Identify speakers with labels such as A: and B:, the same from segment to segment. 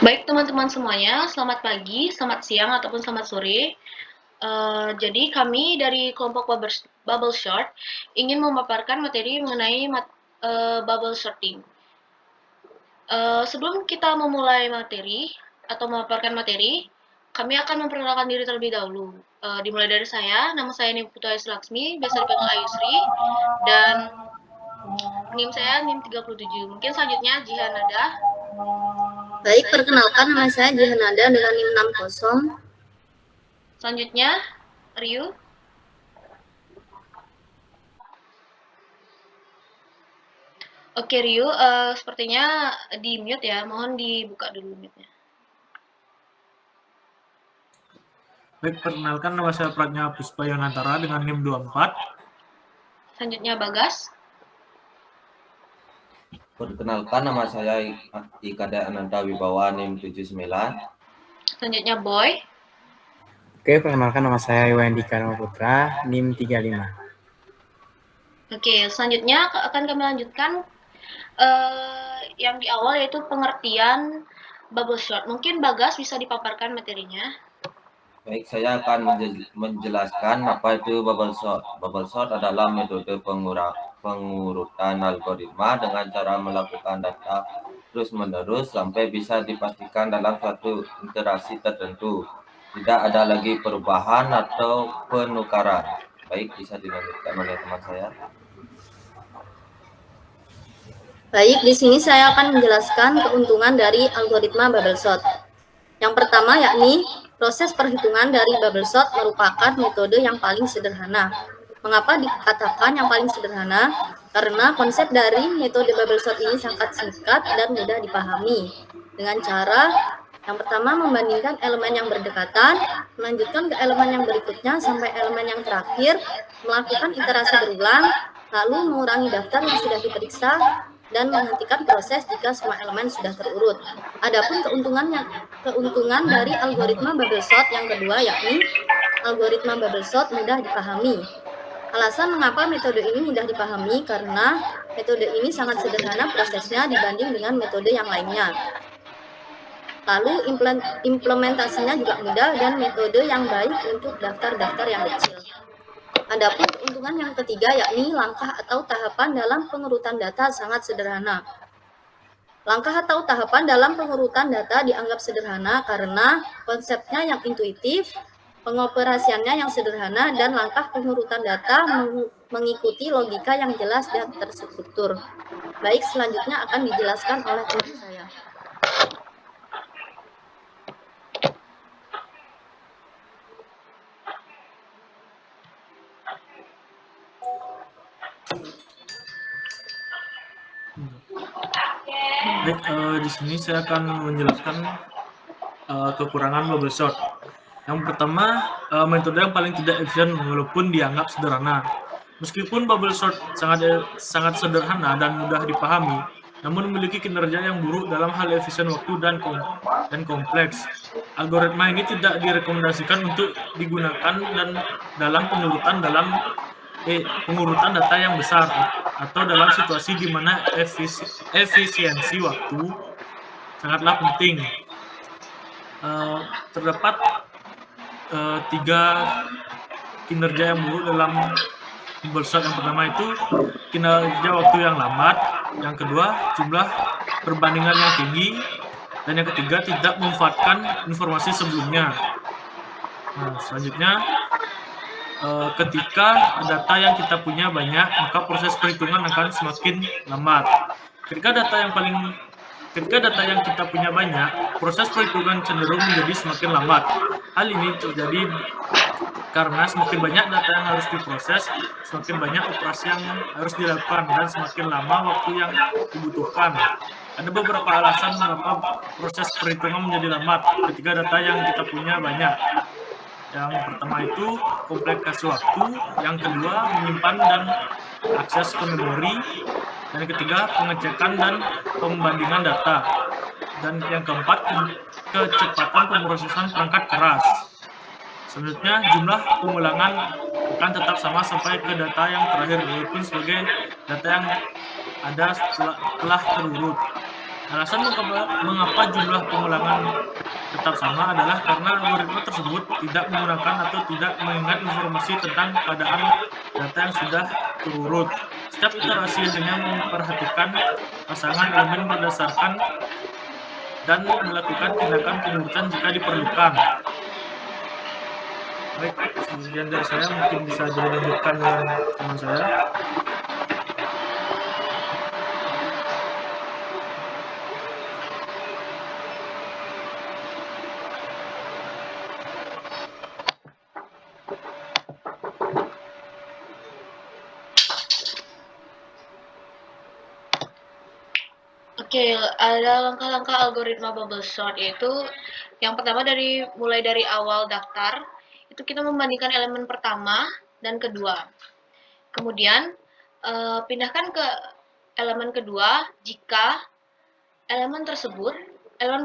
A: Baik teman-teman semuanya, selamat pagi, selamat siang, ataupun selamat sore. Jadi kami dari kelompok Bubble Short ingin memaparkan materi mengenai bubble sorting. Sebelum kita memulai materi atau memaparkan materi, kami akan memperkenalkan diri terlebih dahulu. Dimulai dari saya, nama saya Niputu Ais Laksmi, biasa dipanggil Ayusri, dan NIM saya NIM 37. Mungkin selanjutnya Jihanada.
B: Baik, perkenalkan nama saya Jihanada dengan NIM 60.
A: Selanjutnya Ryu. Oke Ryu, sepertinya di mute ya, mohon dibuka dulu mute-nya.
C: Baik, perkenalkan nama saya Pratnya Puspa Yonantara dengan NIM 24.
A: Selanjutnya Bagas.
D: Perkenalkan nama saya Ikada Ananta Wibawa NIM 79.
A: Selanjutnya Boy.
E: Oke, perkenalkan nama saya Iwan Dika Putra, NIM 35.
A: Oke, selanjutnya akan kami lanjutkan yang di awal yaitu pengertian bubble short. Mungkin Bagas bisa dipaparkan materinya.
D: Baik, saya akan menjelaskan apa itu bubble sort. Bubble sort adalah metode pengurutan algoritma dengan cara melakukan data terus-menerus sampai bisa dipastikan dalam suatu interaksi tertentu. Tidak ada lagi perubahan atau penukaran. Baik, bisa dilanjutkan oleh teman saya.
B: Baik, di sini saya akan menjelaskan keuntungan dari algoritma bubble sort. Yang pertama yakni proses perhitungan dari bubble sort merupakan metode yang paling sederhana. Mengapa dikatakan yang paling sederhana? Karena konsep dari metode bubble sort ini sangat singkat dan mudah dipahami. Dengan cara yang pertama membandingkan elemen yang berdekatan, melanjutkan ke elemen yang berikutnya sampai elemen yang terakhir, melakukan iterasi berulang, lalu mengurangi daftar yang sudah diperiksa, dan menghentikan proses jika semua elemen sudah terurut. Adapun keuntungan dari algoritma bubble sort yang kedua yakni algoritma bubble sort mudah dipahami. Alasan mengapa metode ini mudah dipahami karena metode ini sangat sederhana prosesnya dibanding dengan metode yang lainnya. Lalu implementasinya juga mudah dan metode yang baik untuk daftar-daftar yang kecil. Adapun keuntungan yang ketiga yakni langkah atau tahapan dalam pengurutan data sangat sederhana. Langkah atau tahapan dalam pengurutan data dianggap sederhana karena konsepnya yang intuitif, pengoperasiannya yang sederhana, dan langkah pengurutan data mengikuti logika yang jelas dan terstruktur. Baik, selanjutnya akan dijelaskan oleh teman saya.
C: Baik, di sini saya akan menjelaskan kekurangan bubble sort. Yang pertama, metode yang paling tidak efisien walaupun dianggap sederhana. Meskipun bubble sort sangat sederhana dan mudah dipahami, namun memiliki kinerja yang buruk dalam hal efisien waktu dan kompleks. Algoritma ini tidak direkomendasikan untuk digunakan dalam pengurutan data yang besar atau dalam situasi di mana efisiensi waktu sangatlah penting. Terdapat 3 kinerja yang buruk dalam bubble sort. Yang pertama itu kinerja waktu yang lambat, yang kedua jumlah perbandingan yang tinggi, dan yang ketiga tidak memanfaatkan informasi sebelumnya. Selanjutnya, ketika data yang kita punya banyak, maka proses perhitungan akan semakin lambat. Ketika data yang kita punya banyak, proses perhitungan cenderung menjadi semakin lambat. Hal ini terjadi karena semakin banyak data yang harus diproses, semakin banyak operasi yang harus dilakukan, dan semakin lama waktu yang dibutuhkan. Ada beberapa alasan mengapa proses perhitungan menjadi lambat ketika data yang kita punya banyak. Yang pertama itu kompleksitas waktu, yang kedua menyimpan dan akses ke memori, dan yang ketiga pengecekan dan pembandingan data, dan yang keempat kecepatan pemrosesan perangkat keras. Selanjutnya, jumlah pengulangan akan tetap sama sampai ke data yang terakhir walaupun sebagai data yang ada telah terurut. Alasan mengapa jumlah pengulangan tetap sama adalah karena algoritma tersebut tidak menggunakan atau tidak mengingat informasi tentang keadaan data yang sudah terurut. Setiap iterasi hanya memperhatikan pasangan elemen berdasarkan dan melakukan tindakan pengurutan jika diperlukan. Baik, sekian dari saya, mungkin bisa dilanjutkan dengan teman saya.
A: Oke, ada langkah-langkah algoritma bubble sort, yaitu yang pertama mulai dari awal daftar, itu kita membandingkan elemen pertama dan kedua. Kemudian pindahkan ke elemen kedua jika elemen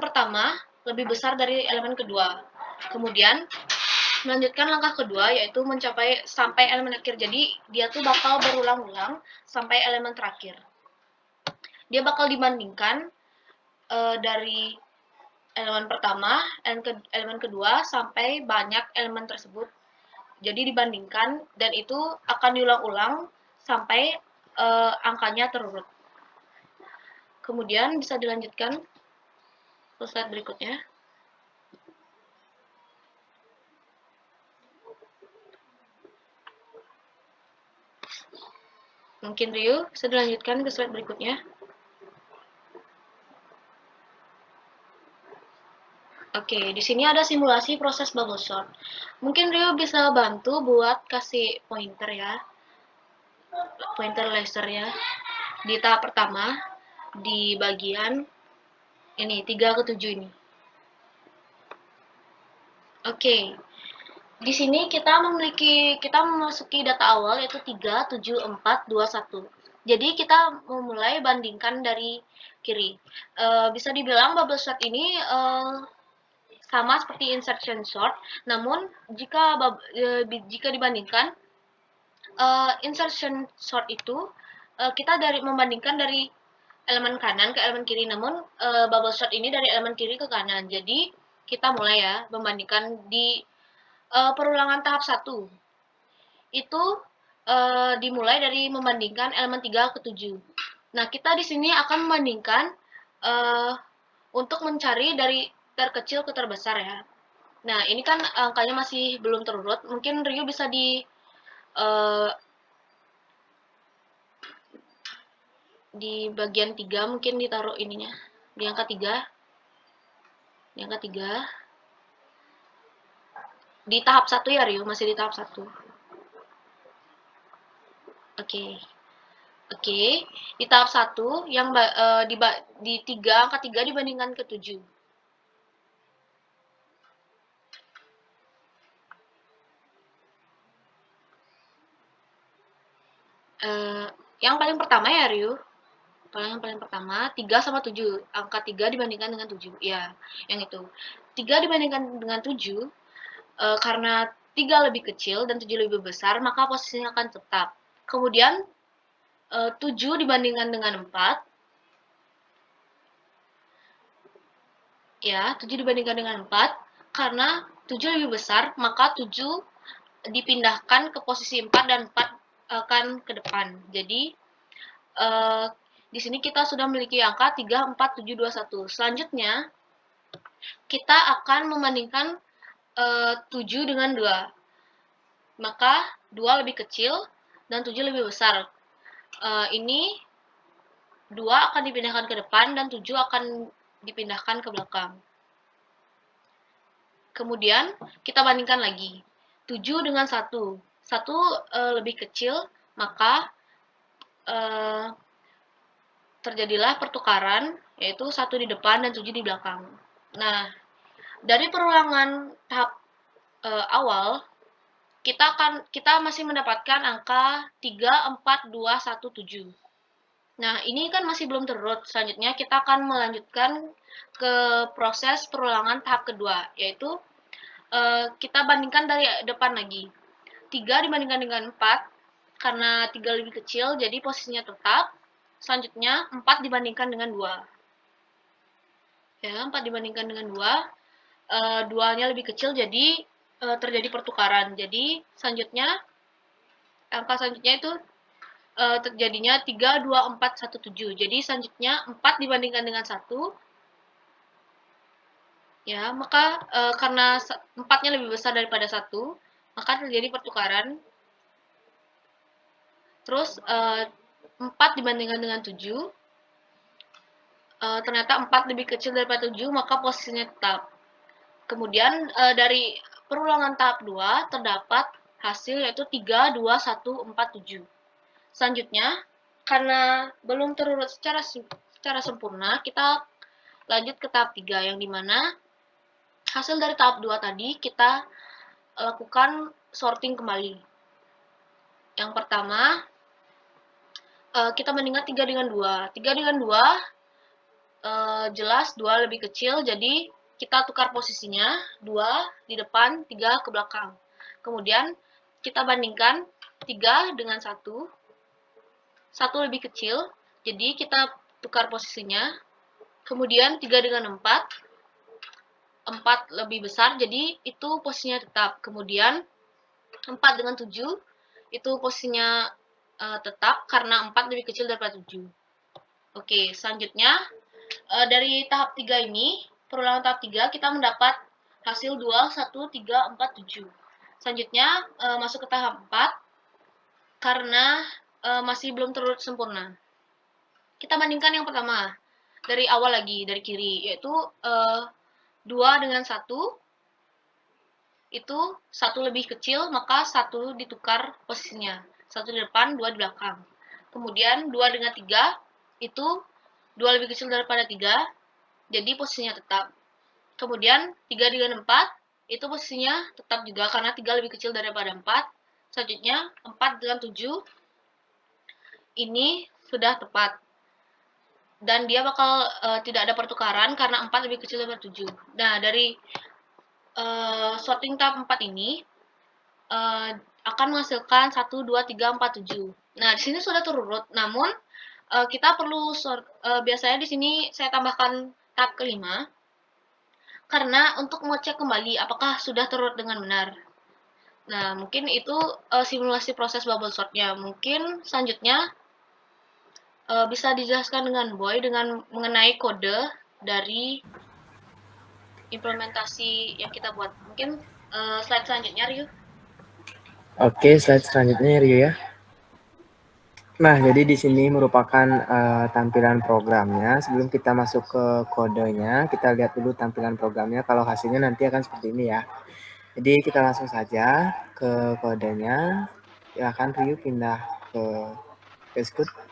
A: pertama lebih besar dari elemen kedua. Kemudian melanjutkan langkah kedua, yaitu sampai elemen akhir. Jadi dia tuh bakal berulang-ulang sampai elemen terakhir. Dia bakal dibandingkan dari elemen pertama, elemen kedua, sampai banyak elemen tersebut. Jadi dibandingkan, dan itu akan diulang-ulang sampai angkanya terurut. Kemudian bisa dilanjutkan ke slide berikutnya. Mungkin Ryu bisa dilanjutkan ke slide berikutnya. Oke, di sini ada simulasi proses bubble sort. Mungkin Rio bisa bantu buat kasih pointer ya. Pointer laser ya. Di tahap pertama, di bagian ini 3 ke 7 ini. Oke. Di sini kita memasuki data awal yaitu 3, 7, 4, 2, 1. Jadi kita memulai bandingkan dari kiri. Bisa dibilang bubble sort ini sama seperti insertion sort, namun jika dibandingkan insertion sort itu kita membandingkan dari elemen kanan ke elemen kiri, namun bubble sort ini dari elemen kiri ke kanan. Jadi kita mulai ya membandingkan di perulangan tahap 1. Itu dimulai dari membandingkan elemen 3 ke 7. Nah, kita di sini akan membandingkan untuk mencari dari terkecil ke terbesar ya. Nah, ini kan angkanya masih belum terurut. Mungkin Ryu bisa di bagian 3 mungkin ditaruh ininya. Di angka 3. Di angka 3. Di tahap 1 ya, Ryu. Masih di tahap 1. Oke. Oke. Di tahap 1, yang di 3, angka 3 dibandingkan ke 7. Yang paling pertama ya, Ryu. Yang paling pertama, 3 sama 7. Angka 3 dibandingkan dengan 7. Ya, yang itu. 3 dibandingkan dengan 7, karena 3 lebih kecil dan 7 lebih besar, maka posisinya akan tetap. Kemudian, 7 dibandingkan dengan 4. Ya, 7 dibandingkan dengan 4. Karena 7 lebih besar, maka 7 dipindahkan ke posisi 4 dan 4 akan ke depan. Jadi, di sini kita sudah memiliki angka 3, 4, 7, 2, 1. Selanjutnya, kita akan membandingkan 7 dengan 2. Maka 2 lebih kecil dan 7 lebih besar. Ini 2 akan dipindahkan ke depan dan 7 akan dipindahkan ke belakang. Kemudian, kita bandingkan lagi. 7 dengan 1. 1 lebih kecil, maka terjadilah pertukaran, yaitu 1 di depan dan 7 di belakang. Nah, dari perulangan tahap awal, kita masih mendapatkan angka 3, 4, 2, 1, 7. Nah, ini kan masih belum terurut. Selanjutnya kita akan melanjutkan ke proses perulangan tahap kedua, yaitu kita bandingkan dari depan lagi. 3 dibandingkan dengan 4, karena 3 lebih kecil, jadi posisinya tetap. Selanjutnya, 4 dibandingkan dengan 2. Ya, 4 dibandingkan dengan 2, 2-nya lebih kecil, jadi terjadi pertukaran. Jadi selanjutnya, angka selanjutnya itu terjadinya 3, 2, 4, 1, 7. Jadi selanjutnya 4 dibandingkan dengan 1, ya, maka karena 4-nya lebih besar daripada 1, maka terjadi pertukaran. Terus 4 dibandingkan dengan 7, ternyata 4 lebih kecil daripada 7, maka posisinya tetap. Kemudian dari perulangan tahap 2 terdapat hasil yaitu 3, 2, 1, 4, 7. Selanjutnya, karena belum terurut secara sempurna, kita lanjut ke tahap 3, yang dimana hasil dari tahap 2 tadi kita lakukan sorting kembali. Yang pertama, kita bandingkan 3 dengan 2. 3 dengan 2, jelas 2 lebih kecil, jadi kita tukar posisinya, 2 di depan, 3 ke belakang. Kemudian kita bandingkan 3 dengan 1, 1 lebih kecil, jadi kita tukar posisinya. Kemudian 3 dengan 4, 4 lebih besar, jadi itu posisinya tetap. Kemudian 4 dengan 7, itu posisinya tetap karena 4 lebih kecil daripada 7. Oke, selanjutnya dari tahap 3 ini, perulangan tahap 3, kita mendapat hasil 2, 1, 3, 4, 7. Selanjutnya masuk ke tahap 4, karena masih belum terurut sempurna. Kita bandingkan yang pertama, dari awal lagi, dari kiri, yaitu 2 dengan 1, itu 1 lebih kecil, maka 1 ditukar posisinya. 1 di depan, 2 di belakang. Kemudian 2 dengan 3, itu 2 lebih kecil daripada 3, jadi posisinya tetap. Kemudian 3 dengan 4, itu posisinya tetap juga karena 3 lebih kecil daripada 4. Selanjutnya 4 dengan 7, ini sudah tepat. Dan dia bakal tidak ada pertukaran karena 4 lebih kecil daripada 7. Nah, dari sorting tahap 4 ini akan menghasilkan 1, 2, 3, 4, 7. Nah, di sini sudah terurut, namun kita perlu biasanya di sini saya tambahkan tahap kelima, karena untuk mengecek kembali apakah sudah terurut dengan benar. Nah, mungkin itu simulasi proses bubble sort-nya. Mungkin selanjutnya bisa dijelaskan dengan Boy dengan mengenai kode dari implementasi yang kita buat. Mungkin slide selanjutnya, Ryu.
E: Oke, slide selanjutnya Rio ya. Nah, jadi di sini merupakan tampilan programnya. Sebelum kita masuk ke kodenya, kita lihat dulu tampilan programnya. Kalau hasilnya nanti akan seperti ini ya. Jadi kita langsung saja ke kodenya. Silakan Rio pindah ke Xcode.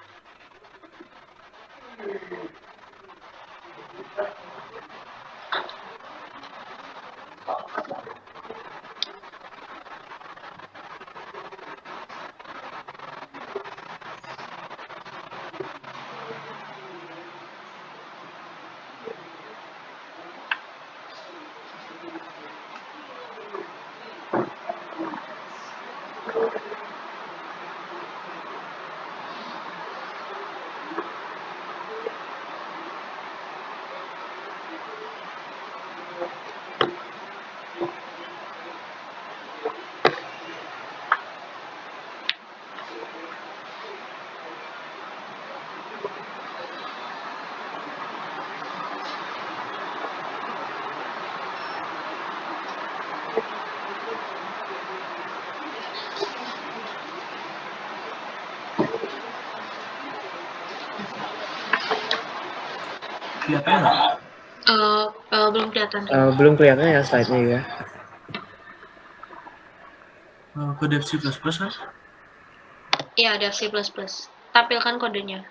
C: Kelihatan nggak?
A: Belum kelihatan.
E: Belum kelihatan ya slide-nya ya.
C: Ke Dev C++ kan?
A: Iya, ada C++. Tampilkan kodenya.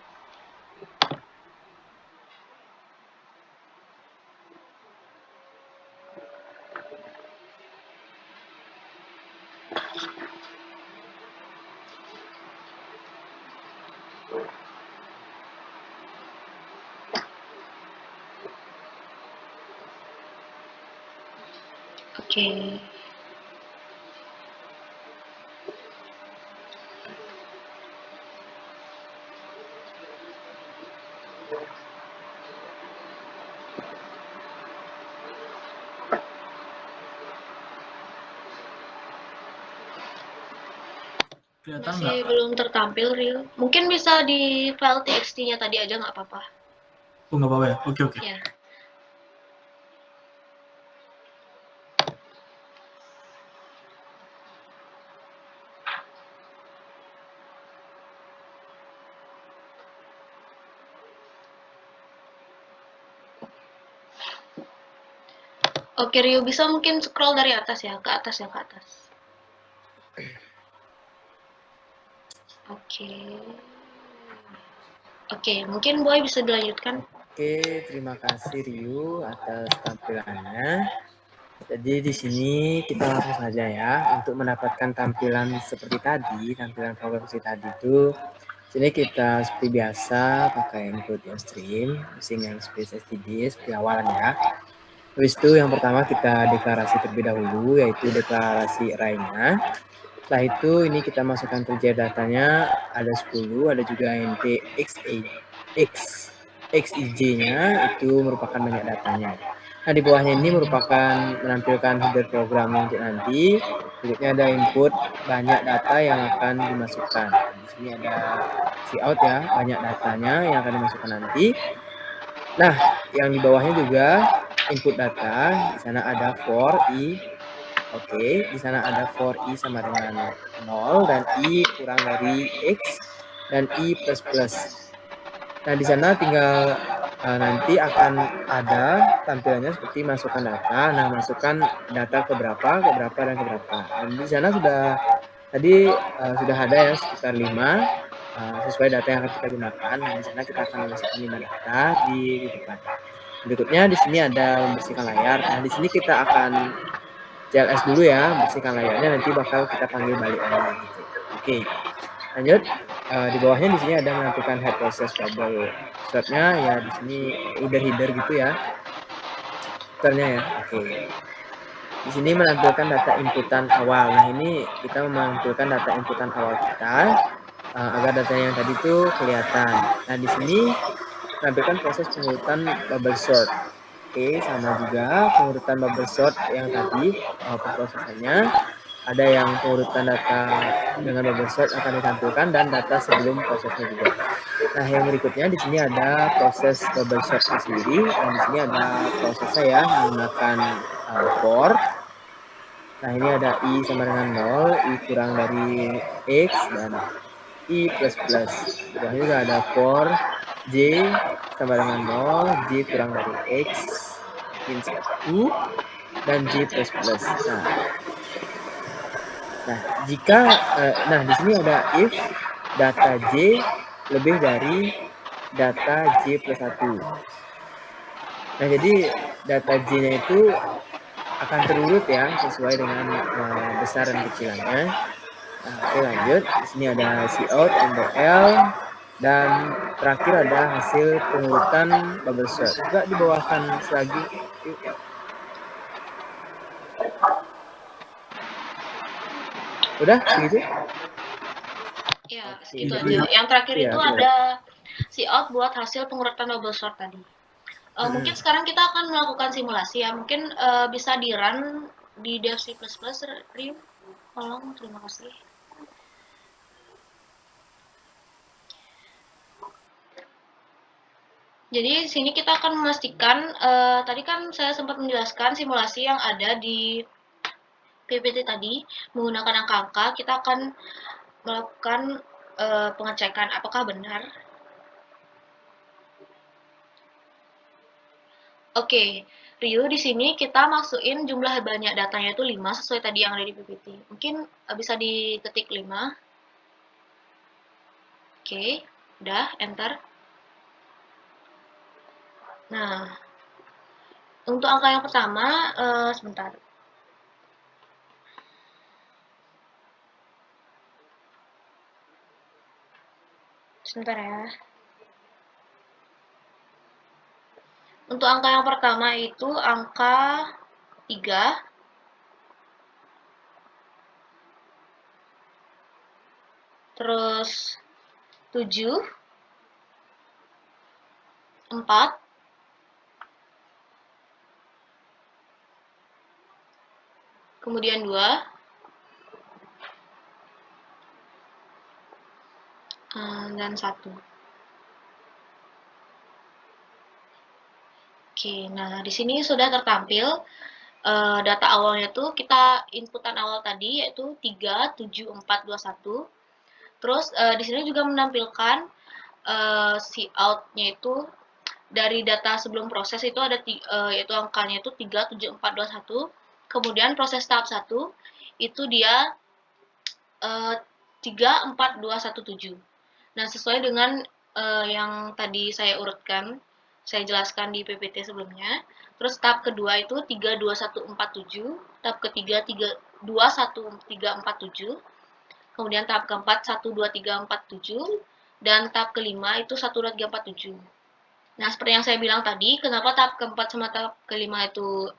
A: Oke.
C: Kelihatan
A: Masih
C: nggak?
A: belum tertampil, Rio. Mungkin bisa di file txt-nya tadi aja nggak apa-apa.
C: Oh, nggak apa-apa ya? Oke, oke.
A: Ya. Oke, Rio bisa mungkin scroll dari atas ya, ke atas ya, ke atas. Oke. Oke, mungkin Boy bisa dilanjutkan.
E: Oke, terima kasih Ryu atas tampilannya. Jadi di sini kita langsung saja ya untuk mendapatkan tampilan seperti tadi, tampilan program seperti tadi itu. Sini kita seperti biasa pakai input yang stream, using yang space std seperti awalan ya. Habis itu yang pertama kita deklarasi terlebih dahulu yaitu deklarasi array-nya. Setelah itu ini kita masukkan integer datanya ada 10, ada juga int xij-nya itu merupakan banyak datanya. Nah, di bawahnya ini merupakan menampilkan header program untuk nanti. Berikutnya ada input banyak data yang akan dimasukkan. Di sini ada cout ya, banyak datanya yang akan dimasukkan nanti. Nah, yang di bawahnya juga input data. Di sana ada for i. Oke, di sana ada for i sama dengan 0 dan i kurang dari x dan i plus plus. Nah, di sana tinggal nanti akan ada tampilannya seperti masukkan data. Nah, masukkan data ke berapa, dan ke berapa. Dan di sana sudah ada ya sekitar 5 sesuai data yang akan kita gunakan. Nah, di sana kita akan memasukkan 5 data di depan. Berikutnya di sini ada membersihkan layar. Nah, di sini kita akan CLS dulu ya, bersihkan layarnya, nanti bakal kita panggil balik lagi gitu. Oke, lanjut. Di bawahnya di sini ada menampilkan head process bubble slotnya ya, di sini header gitu ya, filternya ya. Oke. Di sini menampilkan data inputan awal. Nah, ini kita menampilkan data inputan awal kita agar data yang tadi itu kelihatan. Nah, di sini menampilkan proses pengurutan bubble sort. Oke, sama juga pengurutan bubble sort yang tadi pemrosesannya. Ada yang pengurutan data dengan bubble sort akan ditampilkan dan data sebelum prosesnya juga. Nah, yang berikutnya di sini ada proses bubble sort sendiri dan di sini ada prosesnya ya menggunakan for. Nah, ini ada i sama dengan 0, i kurang dari x dan i plus plus. Di bawahnya juga ada for j sama dengan 0, j kurang dari x min 1 dan j plus plus. Nah, jika di sini ada if data j lebih dari data j plus 1. Nah, jadi data j-nya itu akan terurut ya sesuai dengan besar dan kecilannya. Nah, oke, lanjut. Di sini ada cout, MBL, dan terakhir ada hasil pengurutan bubble sort. Juga dibawahkan selagi. Udah segitu?
A: Ya,
E: Oke,
A: segitu
E: jadi
A: aja. Yang terakhir
E: ya,
A: itu ada cout buat hasil pengurutan bubble sort tadi. Mungkin sekarang kita akan melakukan simulasi ya. Mungkin bisa di-run di Dev C++, Rio. Tolong, terima kasih. Jadi di sini kita akan memastikan, tadi kan saya sempat menjelaskan simulasi yang ada di PPT tadi menggunakan angka-angka. Kita akan melakukan pengecekan apakah benar. Oke, Rio di sini kita masukin jumlah banyak datanya itu 5 sesuai tadi yang ada di PPT. Mungkin bisa diketik 5. Oke, udah, enter. Nah, untuk angka yang pertama, sebentar. Sebentar ya. Untuk angka yang pertama itu angka 3. Terus 7. 4. Kemudian 2. dan 1. Oke, nah di sini sudah tertampil data awalnya tuh kita inputan awal tadi yaitu 3, 7, 4, 2, 1. Terus di sini juga menampilkan si out-nya itu dari data sebelum proses itu ada yaitu angkanya itu 3, 7, 4, 2, 1. Kemudian proses tahap 1 itu dia 3, 4, 2, 1, 7. Nah, sesuai dengan yang tadi saya urutkan, saya jelaskan di PPT sebelumnya. Terus tahap kedua itu 3, 2, 1, 4, 7. Tahap ketiga 3, 2, 1, 3, 4, 7. Kemudian tahap keempat 1, 2, 3, 4, 7. Dan tahap kelima itu 1, 2, 3, 4, 7. Nah, seperti yang saya bilang tadi, kenapa tahap keempat sama tahap kelima itu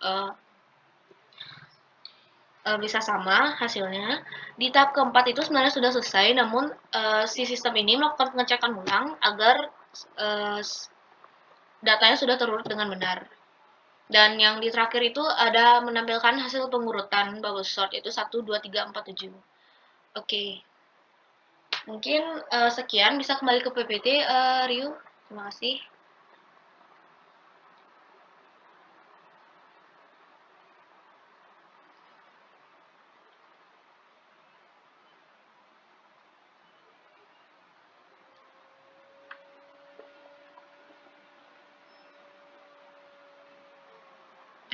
A: bisa sama hasilnya. Di tahap keempat itu sebenarnya sudah selesai, namun si sistem ini melakukan pengecekan ulang agar datanya sudah terurut dengan benar. Dan yang di terakhir itu ada menampilkan hasil pengurutan bubble sort, itu 1, 2, 3, 4, 7. Oke. Mungkin sekian, bisa kembali ke PPT, Ryu. Terima kasih.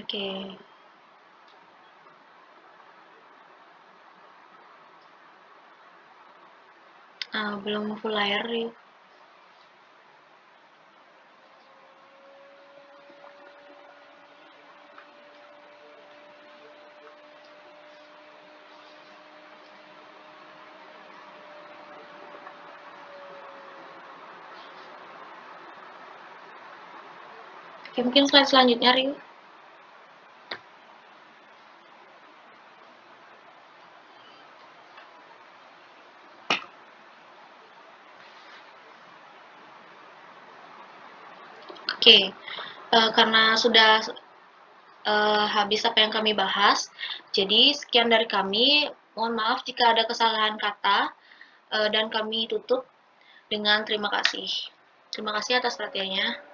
A: Oke. Belum full layar, Ryu. Oke, mungkin slide selanjutnya, Ryu. Oke, karena sudah habis apa yang kami bahas, jadi sekian dari kami. Mohon maaf jika ada kesalahan kata, dan kami tutup dengan terima kasih. Terima kasih atas perhatiannya.